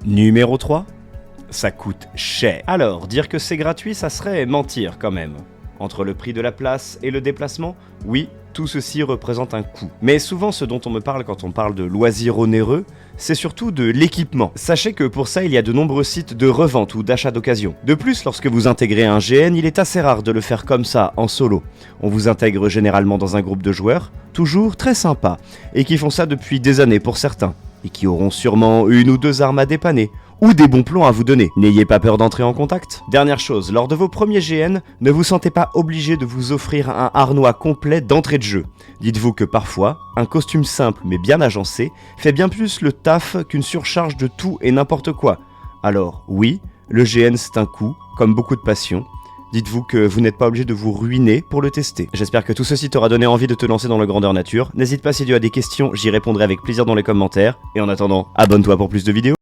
Numéro 3, ça coûte cher. Alors, dire que c'est gratuit, ça serait mentir quand même. Entre le prix de la place et le déplacement, oui, tout ceci représente un coût. Mais souvent, ce dont on me parle quand on parle de loisirs onéreux, c'est surtout de l'équipement. Sachez que pour ça, il y a de nombreux sites de revente ou d'achat d'occasion. De plus, lorsque vous intégrez un GN, il est assez rare de le faire comme ça, en solo. On vous intègre généralement dans un groupe de joueurs, toujours très sympa, et qui font ça depuis des années pour certains, et qui auront sûrement une ou deux armes à dépanner, ou des bons plans à vous donner. N'ayez pas peur d'entrer en contact. Dernière chose, lors de vos premiers GN, ne vous sentez pas obligé de vous offrir un harnois complet d'entrée de jeu. Dites-vous que parfois, un costume simple mais bien agencé fait bien plus le taf qu'une surcharge de tout et n'importe quoi. Alors oui, le GN c'est un coût, comme beaucoup de passion. Dites-vous que vous n'êtes pas obligé de vous ruiner pour le tester. J'espère que tout ceci t'aura donné envie de te lancer dans le grandeur nature. N'hésite pas si tu as des questions, j'y répondrai avec plaisir dans les commentaires. Et en attendant, abonne-toi pour plus de vidéos.